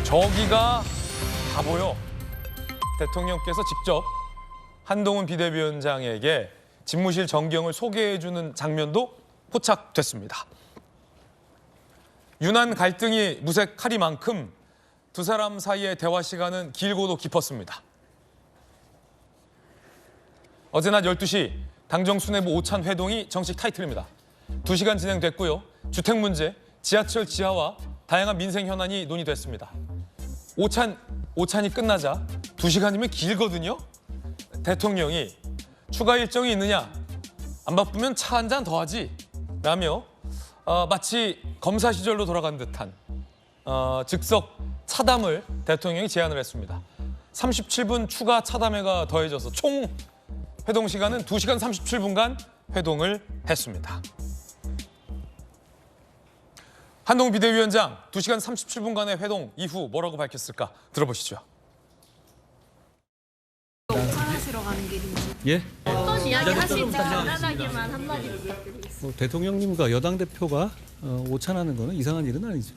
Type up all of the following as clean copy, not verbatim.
저기가 바보요. 대통령께서 직접 한동훈 비대위원장에게 집무실 전경을 소개해주는 장면도 포착됐습니다. 유난 갈등이 무색하리만큼 두 사람 사이의 대화 시간은 길고도 깊었습니다. 어제 낮 12시 당정 수뇌부 오찬 회동이 정식 타이틀입니다. 2시간 진행됐고요. 주택 문제, 지하철 지하와 다양한 민생 현안이 논의됐습니다. 오찬이 끝나자 2시간이면 길거든요. 대통령이 추가 일정이 있느냐, 안 바쁘면 차 한 잔 더 하지 라며 마치 검사 시절로 돌아간 듯한 즉석 차담을 대통령이 제안을 했습니다. 37분 추가 차담회가 더해져서 총 회동 시간은 2시간 37분간 회동을 했습니다. 한동훈 비대위원장 2시간 37분간의 회동 이후 뭐라고 밝혔을까 들어보시죠. 오찬하시러 가는 길인지 예. 어떤 이야기 하실지 간단하게만 한마디 부탁드리겠습니다. 대통령님과 여당 대표가 오찬하는 거는 이상한 일은 아니죠.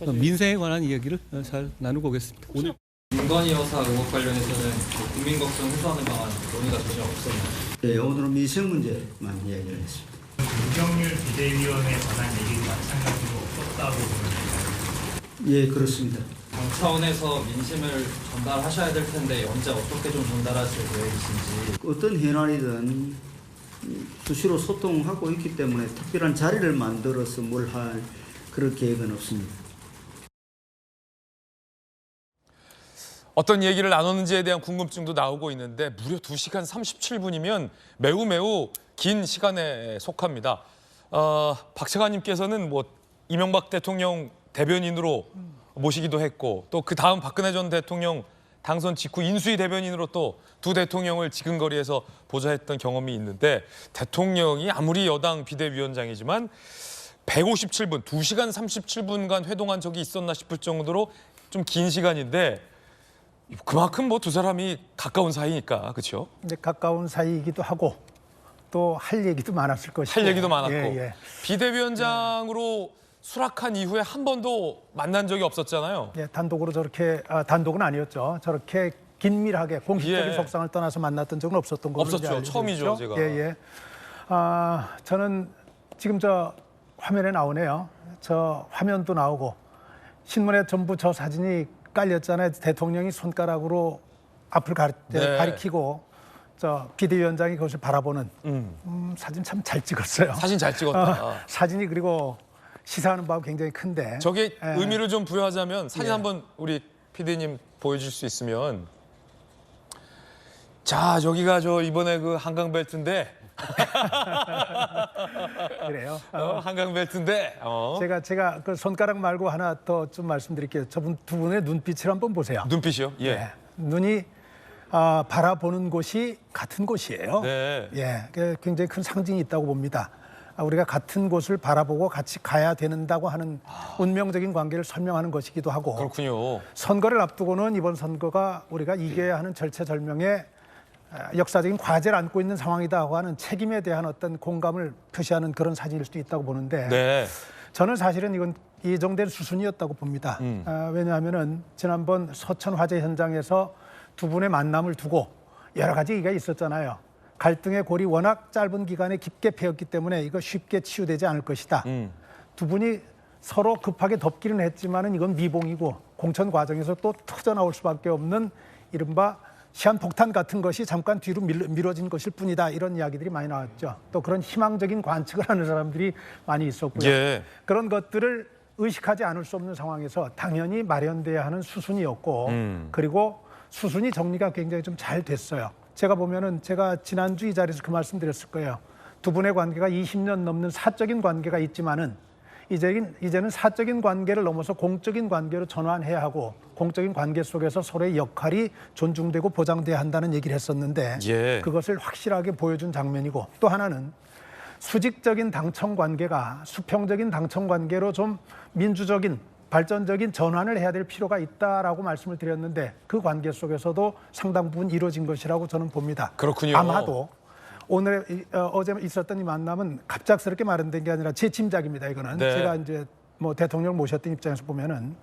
민생에 관한 이야기를 잘 나누고 오겠습니다. 오늘 김건희 여사 의혹 관련해서는 국민 걱정 해소하는 방안 논의가 전혀 없었나요? 네, 오늘은 미생 문제만 이야기를 했습니다. 윤석열 비대위원에 관한 얘기도 마찬가지로 없었다고 보면 예, 그렇습니다. 당 차원에서 민심을 전달하셔야 될 텐데 언제 어떻게 좀 전달하실 계획이신지. 어떤 현안이든 수시로 소통하고 있기 때문에 특별한 자리를 만들어서 뭘 할 그런 계획은 없습니다. 어떤 얘기를 나눴는지에 대한 궁금증도 나오고 있는데 무려 2시간 37분이면 매우 긴 시간에 속합니다. 박차관님께서는 뭐 이명박 대통령 대변인으로 모시기도 했고 또 그 다음 박근혜 전 대통령 당선 직후 인수위 대변인으로 또 두 대통령을 지근거리에서 보좌했던 경험이 있는데 대통령이 아무리 여당 비대위원장이지만 157분, 2시간 37분간 회동한 적이 있었나 싶을 정도로 좀 긴 시간인데 그만큼 뭐 두 사람이 가까운 사이니까 그렇죠? 이제 가까운 사이이기도 하고 또 할 얘기도 많았을 것이고 할 얘기도 많았고 예. 비대위원장으로 수락한 이후에 한 번도 만난 적이 없었잖아요. 예, 단독으로 저렇게 단독은 아니었죠. 저렇게 긴밀하게 공식적인 예. 속상을 떠나서 만났던 적은 없었던 걸로 없었죠. 이제 알려져 처음이죠, 있죠. 제가. 예. 저는 지금 저 화면에 나오네요. 저 화면도 나오고 신문에 전부 저 사진이 깔렸잖아요. 대통령이 손가락으로 앞을 네. 가리키고 저 비대위원장이 그것을 바라보는 사진 참 잘 찍었어요. 사진 잘 찍었다. 사진이 그리고 시사하는 바가 굉장히 큰데 저게 의미를 좀 부여하자면 사진 예. 한번 우리 PD님 보여줄 수 있으면 자 저기가 저 이번에 그 한강벨트인데 그래요. 한강벨트인데 제가 그 손가락 말고 하나 더 좀 말씀드릴게요. 저분 두 분의 눈빛을 한번 보세요. 눈빛이요? 예. 네. 눈이 바라보는 곳이 같은 곳이에요. 네. 예, 굉장히 큰 상징이 있다고 봅니다. 우리가 같은 곳을 바라보고 같이 가야 된다고 하는 운명적인 관계를 설명하는 것이기도 하고 그렇군요. 선거를 앞두고는 이번 선거가 우리가 이겨야 하는 절체절명의 역사적인 과제를 안고 있는 상황이다고 하는 책임에 대한 어떤 공감을 표시하는 그런 사진일 수도 있다고 보는데 네. 저는 사실은 이건 예정된 수순이었다고 봅니다. 왜냐하면은 지난번 서천 화재 현장에서 두 분의 만남을 두고 여러 가지 얘기가 있었잖아요. 갈등의 골이 워낙 짧은 기간에 깊게 패였기 때문에 이거 쉽게 치유되지 않을 것이다. 두 분이 서로 급하게 덮기는 했지만은 이건 미봉이고 공천 과정에서 또 터져나올 수밖에 없는 이른바 시한폭탄 같은 것이 잠깐 뒤로 미뤄진 것일 뿐이다. 이런 이야기들이 많이 나왔죠. 또 그런 희망적인 관측을 하는 사람들이 많이 있었고요. 예. 그런 것들을 의식하지 않을 수 없는 상황에서 당연히 마련돼야 하는 수순이었고 그리고 수순이 정리가 굉장히 좀 잘 됐어요. 제가 보면은 제가 지난주 이 자리에서 그 말씀 드렸을 거예요. 두 분의 관계가 20년 넘는 사적인 관계가 있지만은 이제는 사적인 관계를 넘어서 공적인 관계로 전환해야 하고 공적인 관계 속에서 서로의 역할이 존중되고 보장돼야 한다는 얘기를 했었는데 예. 그것을 확실하게 보여준 장면이고 또 하나는 수직적인 당청 관계가 수평적인 당청 관계로 좀 민주적인 발전적인 전환을 해야 될 필요가 있다라고 말씀을 드렸는데 그 관계 속에서도 상당 부분 이루어진 것이라고 저는 봅니다. 그렇군요. 아마도 어제 있었던 이 만남은 갑작스럽게 마련된 게 아니라 제 짐작입니다. 이거는 네. 제가 이제 뭐 대통령을 모셨던 입장에서 보면은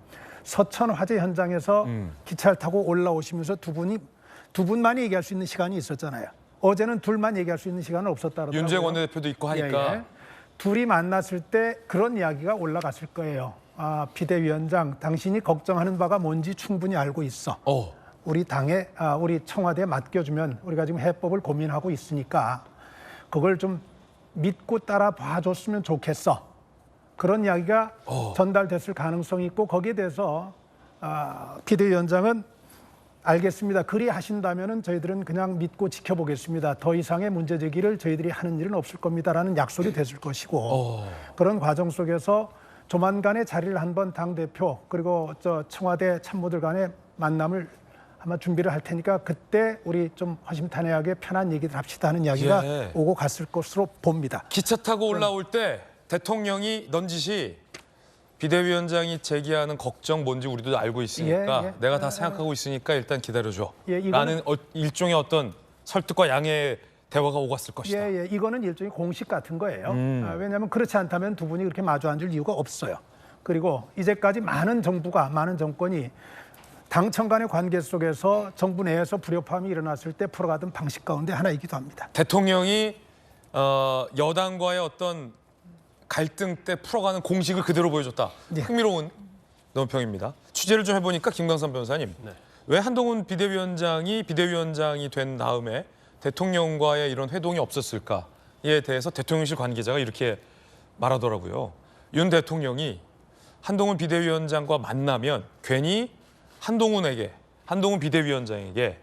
서천 화재 현장에서 기차를 타고 올라오시면서 두 분만이 얘기할 수 있는 시간이 있었잖아요. 어제는 둘만 얘기할 수 있는 시간은 없었다라고요. 윤재욱 원내대표도 있고 하니까. 예. 둘이 만났을 때 그런 이야기가 올라갔을 거예요. 아, 비대위원장, 당신이 걱정하는 바가 뭔지 충분히 알고 있어. 우리 당에, 우리 청와대에 맡겨주면 우리가 지금 해법을 고민하고 있으니까 그걸 좀 믿고 따라 봐줬으면 좋겠어. 그런 이야기가 전달됐을 가능성이 있고 거기에 대해서 비대위원장은 알겠습니다. 그리 하신다면은 저희들은 그냥 믿고 지켜보겠습니다. 더 이상의 문제 제기를 저희들이 하는 일은 없을 겁니다라는 약속이 됐을 것이고 그런 과정 속에서 조만간에 자리를 한번 당대표 그리고 청와대 참모들 간의 만남을 아마 준비를 할 테니까 그때 우리 좀 허심탄회하게 편한 얘기들 합시다 하는 이야기가 예. 오고 갔을 것으로 봅니다. 기차 타고 올라올 때 대통령이 넌지시 비대위원장이 제기하는 걱정 뭔지 우리도 알고 있으니까 예. 내가 다 생각하고 있으니까 일단 기다려줘. 예, 이거는- 라는 일종의 어떤 설득과 양해의 대화가 오갔을 것이다. 예, 이거는 일종의 공식 같은 거예요. 왜냐하면 그렇지 않다면 두 분이 그렇게 마주 앉을 이유가 없어요. 그리고 이제까지 많은 정권이 당청 간의 관계 속에서 정부 내에서 불협화음이 일어났을 때 풀어가던 방식 가운데 하나이기도 합니다. 대통령이 여당과의 어떤 갈등 때 풀어가는 공식을 그대로 보여줬다. 네. 흥미로운 논평입니다. 취재를 좀 해보니까 김광선 변호사님, 왜 한동훈 비대위원장이 비대위원장이 된 다음에 대통령과의 이런 회동이 없었을까에 대해서 대통령실 관계자가 이렇게 말하더라고요. 윤 대통령이 한동훈 비대위원장과 만나면 괜히 한동훈 비대위원장에게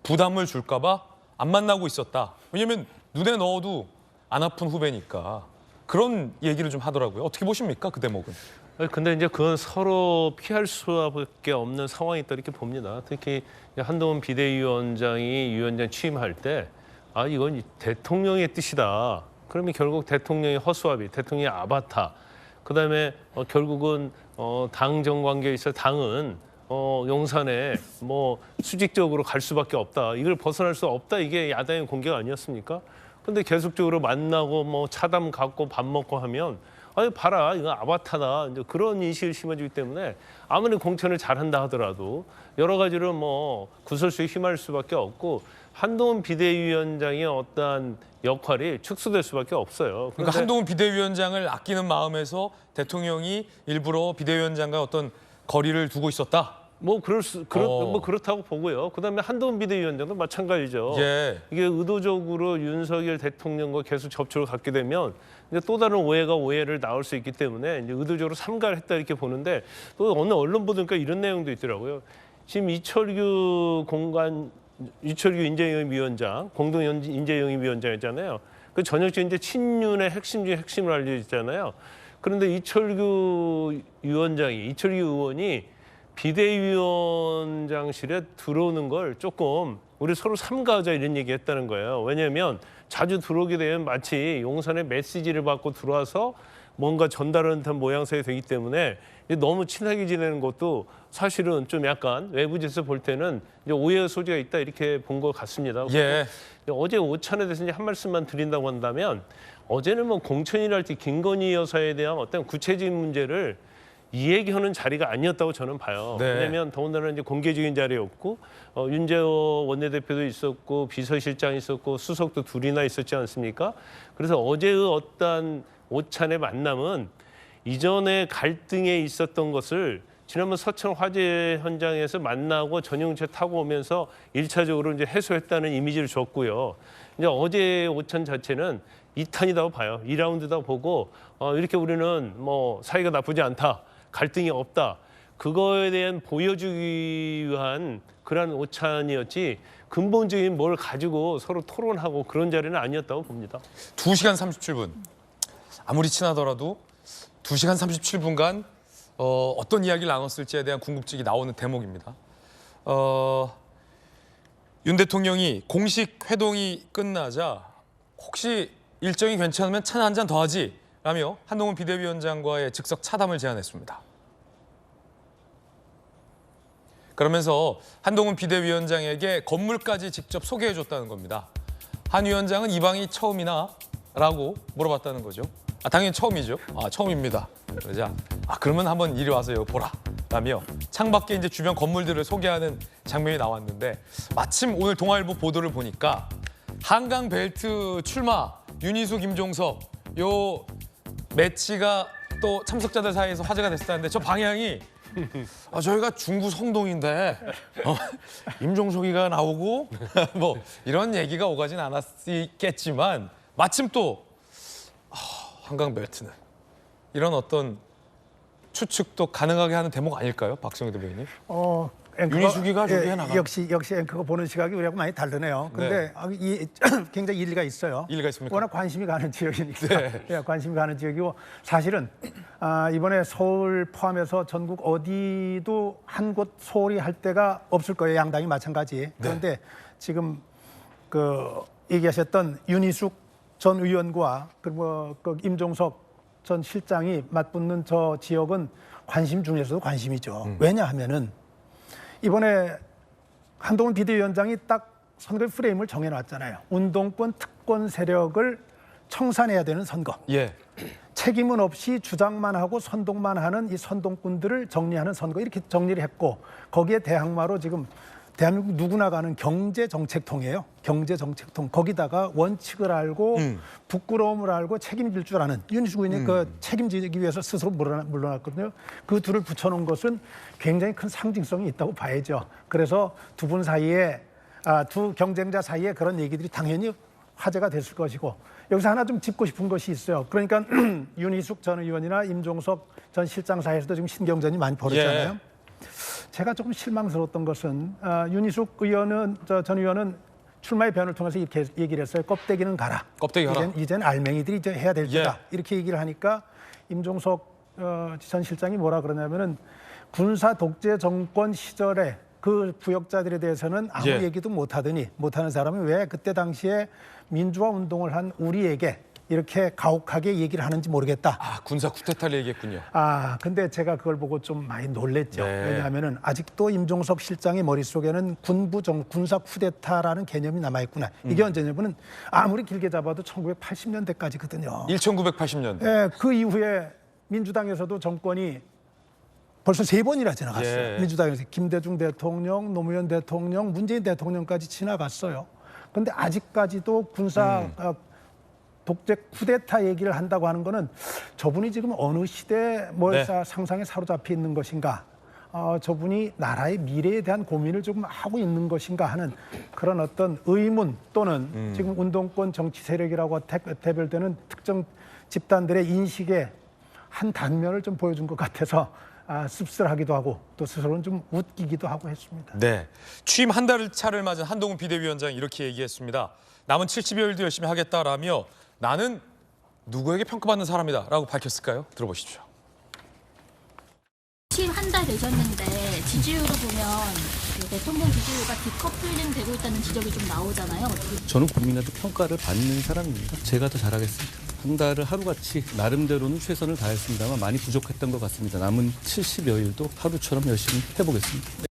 부담을 줄까 봐 안 만나고 있었다. 왜냐면 눈에 넣어도 안 아픈 후배니까. 그런 얘기를 좀 하더라고요. 어떻게 보십니까? 그 대목은. 근데 이제 그건 서로 피할 수밖에 없는 상황이 있다 이렇게 봅니다. 특히 한동훈 비대위원장이 위원장 취임할 때 이건 대통령의 뜻이다. 그러면 결국 대통령의 허수아비, 대통령의 아바타. 그다음에 결국은 당정 관계에 있어 당은 용산에 수직적으로 갈 수밖에 없다. 이걸 벗어날 수 없다. 이게 야당의 공개가 아니었습니까? 근데 계속적으로 만나고 차담 갖고 밥 먹고 하면 봐라 이거 아바타다 이제 그런 인식을 심어주기 때문에 아무리 공천을 잘한다 하더라도 여러 가지로 구설수에 휘말릴 수밖에 없고 한동훈 비대위원장의 어떠한 역할이 축소될 수밖에 없어요. 그러니까 한동훈 비대위원장을 아끼는 마음에서 대통령이 일부러 비대위원장과 어떤 거리를 두고 있었다. 그렇다고 보고요. 그다음에 한동훈 비대위원장도 마찬가지죠. 예. 이게 의도적으로 윤석열 대통령과 계속 접촉을 갖게 되면 이제 또 다른 오해를 낳을 수 있기 때문에 이제 의도적으로 삼가를 했다 이렇게 보는데 또 어느 언론 보니까 이런 내용도 있더라고요. 지금 이철규 인재영입위원장, 공동 인재영입위원장이잖아요. 그 전역적인 이제 친윤의 핵심 중에 핵심을 알려졌잖아요. 그런데 이철규 의원이 비대위원장실에 들어오는 걸 조금 우리 서로 삼가하자 이런 얘기했다는 거예요. 왜냐하면 자주 들어오게 되면 마치 용산의 메시지를 받고 들어와서 뭔가 전달하는 듯한 모양새가 되기 때문에 너무 친하게 지내는 것도 사실은 좀 약간 외부에서 볼 때는 이제 오해의 소지가 있다 이렇게 본 것 같습니다. 예. 어제 오찬에 대해서 이제 한 말씀만 드린다고 한다면 어제는 공천이랄지 김건희 여사에 대한 어떤 구체적인 문제를 이 얘기하는 자리가 아니었다고 저는 봐요. 네. 왜냐하면 더군다나 이제 공개적인 자리였고 윤재호 원내대표도 있었고 비서실장이 있었고 수석도 둘이나 있었지 않습니까? 그래서 어제의 어떤 오찬의 만남은 이전에 갈등에 있었던 것을 지난번 서천 화재 현장에서 만나고 전용차 타고 오면서 1차적으로 이제 해소했다는 이미지를 줬고요. 이제 어제 오찬 자체는 2탄이라고 봐요. 2라운드다 보고 이렇게 우리는 사이가 나쁘지 않다. 갈등이 없다. 그거에 대한 보여주기 위한 그런 오찬이었지 근본적인 뭘 가지고 서로 토론하고 그런 자리는 아니었다고 봅니다. 2시간 37분. 아무리 친하더라도 2시간 37분간 어떤 이야기를 나눴을지에 대한 궁금증이 나오는 대목입니다. 윤 대통령이 공식 회동이 끝나자 혹시 일정이 괜찮으면 차 한 잔 더 하지 라며 한동훈 비대위원장과의 즉석 차담을 제안했습니다. 그러면서 한동훈 비대위원장에게 건물까지 직접 소개해줬다는 겁니다. 한 위원장은 이 방이 처음이나? 라고 물어봤다는 거죠. 당연히 처음이죠. 처음입니다. 그러자 아 그러면 한번 이리 와서 여기 보라 라며 창밖에 이제 주변 건물들을 소개하는 장면이 나왔는데 마침 오늘 동아일보 보도를 보니까 한강 벨트 출마 윤희수 김종석 요 매치가 또 참석자들 사이에서 화제가 됐었는데 저 방향이 저희가 중구 성동인데 임종석이가 나오고 뭐 이런 얘기가 오가진 않았겠지만 마침 또 한강 벨트는 이런 어떤 추측도 가능하게 하는 대목 아닐까요, 박성희 대변인님? 윤희숙이가 저기에 나가. 역시 앵커가 보는 시각이 우리하고 많이 다르네요. 근데 굉장히 일리가 있어요. 일리가 있습니까? 워낙 관심이 가는 지역이니까. 네. 예, 관심이 가는 지역이고 사실은 이번에 서울 포함해서 전국 어디도 한 곳 소홀히 할 데가 없을 거예요. 양당이 마찬가지. 그런데 지금 그 얘기하셨던 윤희숙 전 의원과 그리고 그 임종석 전 실장이 맞붙는 저 지역은 관심 중에서도 관심이죠. 왜냐하면은 이번에 한동훈 비대위원장이 딱 선거의 프레임을 정해놨잖아요. 운동권 특권 세력을 청산해야 되는 선거. 예. 책임은 없이 주장만 하고 선동만 하는 이 선동꾼들을 정리하는 선거 이렇게 정리를 했고 거기에 대항마로 지금 대한민국 누구나 가는 경제정책통이에요. 경제정책통. 거기다가 원칙을 알고 부끄러움을 알고 책임질 줄 아는 윤희숙 의원이 그 책임지기 위해서 스스로 물러났거든요. 그 둘을 붙여놓은 것은 굉장히 큰 상징성이 있다고 봐야죠. 그래서 두 분 사이에 두 경쟁자 사이에 그런 얘기들이 당연히 화제가 됐을 것이고 여기서 하나 좀 짚고 싶은 것이 있어요. 그러니까 윤희숙 전 의원이나 임종석 전 실장 사이에서도 지금 신경전이 많이 벌어졌잖아요. 예. 제가 조금 실망스러웠던 것은 윤희숙 의원은 전 의원은 출마의 변을 통해서 이렇게 얘기를 했어요. 껍데기는 가라. 껍데기 가라. 이젠 알맹이들이 이제 해야 될 때다. 예. 이렇게 얘기를 하니까 임종석 전 실장이 뭐라 그러냐면은 군사 독재 정권 시절에 그 부역자들에 대해서는 아무 예. 얘기도 못하는 사람이 왜 그때 당시에 민주화 운동을 한 우리에게 이렇게 가혹하게 얘기를 하는지 모르겠다. 군사 쿠데타를 얘기했군요. 근데 제가 그걸 보고 좀 많이 놀랬죠. 네. 왜냐하면은 아직도 임종석 실장의 머릿속에는 군사 쿠데타라는 개념이 남아있구나. 이게 언제냐면은 아무리 길게 잡아도 1980년대까지거든요. 1980년대. 예, 그 이후에 민주당에서도 정권이 벌써 3번이나 지나갔어요. 예. 민주당에서 김대중 대통령, 노무현 대통령, 문재인 대통령까지 지나갔어요. 그런데 아직까지도 군사 독재 쿠데타 얘기를 한다고 하는 거는 저분이 지금 어느 시대 네. 상상에 사로잡혀 있는 것인가, 저분이 나라의 미래에 대한 고민을 조금 하고 있는 것인가 하는 그런 어떤 의문 또는 지금 운동권 정치 세력이라고 대별되는 특정 집단들의 인식의 한 단면을 좀 보여준 것 같아서 씁쓸하기도 하고 또 스스로는 좀 웃기기도 하고 했습니다. 네. 취임 한 달 차를 맞은 한동훈 비대위원장이 이렇게 얘기했습니다. 남은 70여일도 열심히 하겠다라며 나는 누구에게 평가받는 사람이다 라고 밝혔을까요? 들어보십시오. 취임 한 달 되셨는데 지지율을 보면 그 대통령 지지율과 디커플링 되고 있다는 지적이 좀 나오잖아요. 저는 국민한테 평가를 받는 사람입니다. 제가 더 잘하겠습니다. 한 달을 하루같이 나름대로는 최선을 다했습니다만 많이 부족했던 것 같습니다. 남은 70여일도 하루처럼 열심히 해보겠습니다.